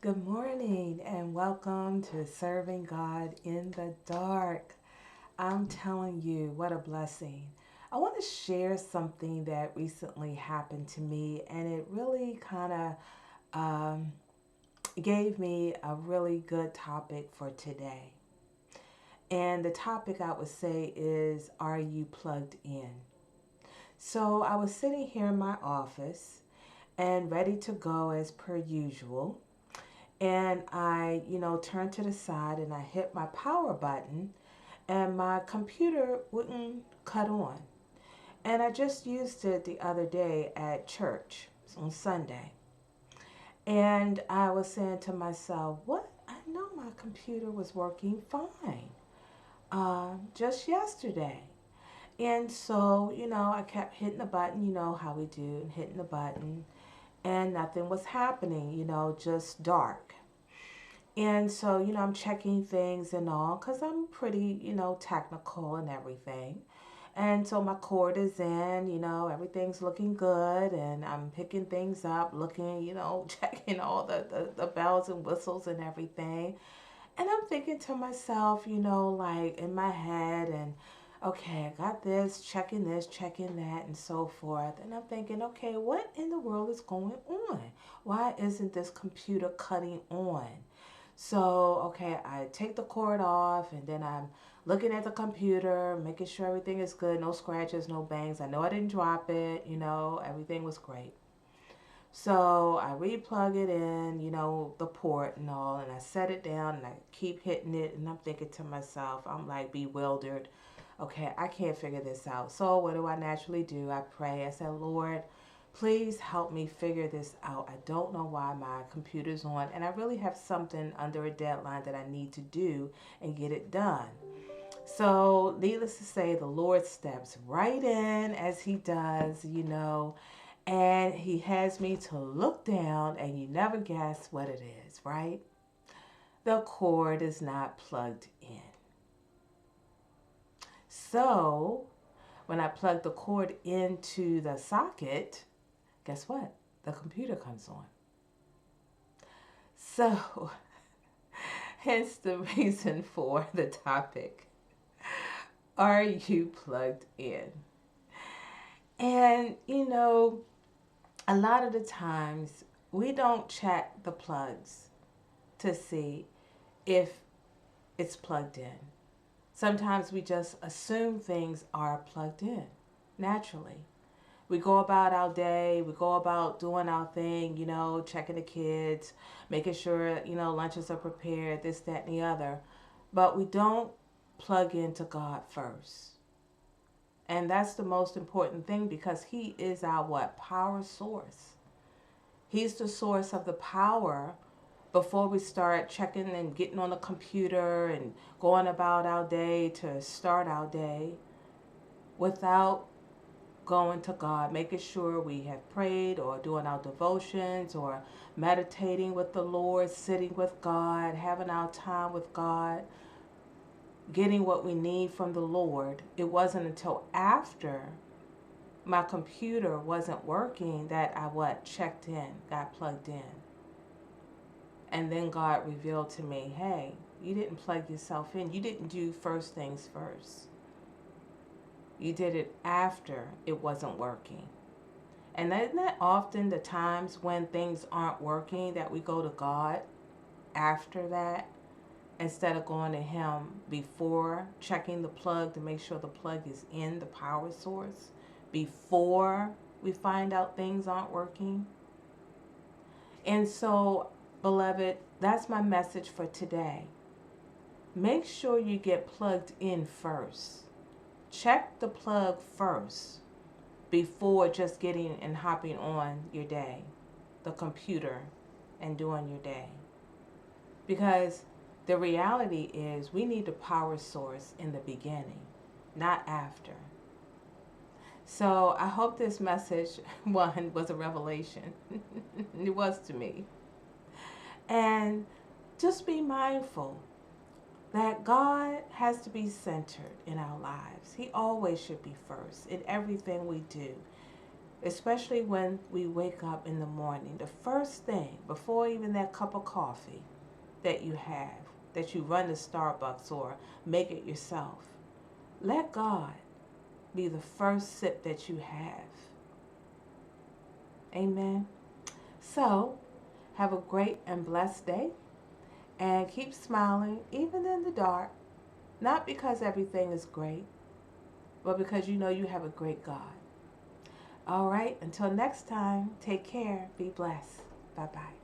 Good morning and welcome to Serving God in the Dark. I'm telling you, what a blessing. I want to share something that recently happened to me, and it really kind of gave me a really good topic for today. And the topic I would say is, are you plugged in? So I was sitting here in my office and ready to go as per usual. And I, turned to the side and I hit my power button and my computer wouldn't cut on. And I just used it the other day at church on Sunday. And I was saying to myself, what? I know my computer was working fine just yesterday. And so, I kept hitting the button, you know how we do, and hitting the button, and nothing was happening, just dark. And so, I'm checking things and all because I'm pretty, technical and everything. And so my cord is in, everything's looking good. And I'm picking things up, looking, checking all the bells and whistles and everything. And I'm thinking to myself, like in my head, and okay, I got this, checking that, and so forth. And I'm thinking, okay, what in the world is going on? Why isn't this computer cutting on? So, okay, I take the cord off and then I'm looking at the computer, making sure everything is good, no scratches, no bangs. I know I didn't drop it, everything was great. So I replug it in, the port and all, and I set it down and I keep hitting it and I'm thinking to myself, I'm like bewildered. Okay, I can't figure this out. So what do I naturally do? I pray. I said, Lord, please help me figure this out. I don't know why my computer's on, and I really have something under a deadline that I need to do and get it done. So, needless to say, the Lord steps right in as He does, and He has me to look down, and you never guess what it is, right? The cord is not plugged in. So, when I plug the cord into the socket, guess what? The computer comes on. So, hence the reason for the topic. Are you plugged in? And, a lot of the times we don't check the plugs to see if it's plugged in. Sometimes we just assume things are plugged in naturally. We go about our day, we go about doing our thing, checking the kids, making sure, lunches are prepared, this, that, and the other. But we don't plug into God first. And that's the most important thing because He is our what? Power source. He's the source of the power before we start checking and getting on the computer and going about our day to start our day without going to God, making sure we have prayed or doing our devotions or meditating with the Lord, sitting with God, having our time with God, getting what we need from the Lord. It wasn't until after my computer wasn't working that I checked in, got plugged in. And then God revealed to me, hey, you didn't plug yourself in. You didn't do first things first. You did it after it wasn't working. And isn't that often the times when things aren't working that we go to God after that instead of going to Him before checking the plug to make sure the plug is in the power source before we find out things aren't working? And so, beloved, that's my message for today. Make sure you get plugged in first. Check the plug first before just getting and hopping on your day, the computer, and doing your day. Because the reality is we need the power source in the beginning, not after. So I hope this message, one, was a revelation. It was to me. And just be mindful that God has to be centered in our lives. He always should be first in everything we do. especially when we wake up in the morning. The first thing, before even that cup of coffee that you have, that you run to Starbucks or make it yourself, let God be the first sip that you have. Amen. So, have a great and blessed day and keep smiling even in the dark, not because everything is great, but because you know you have a great God. All right, until next time, take care, be blessed. Bye bye.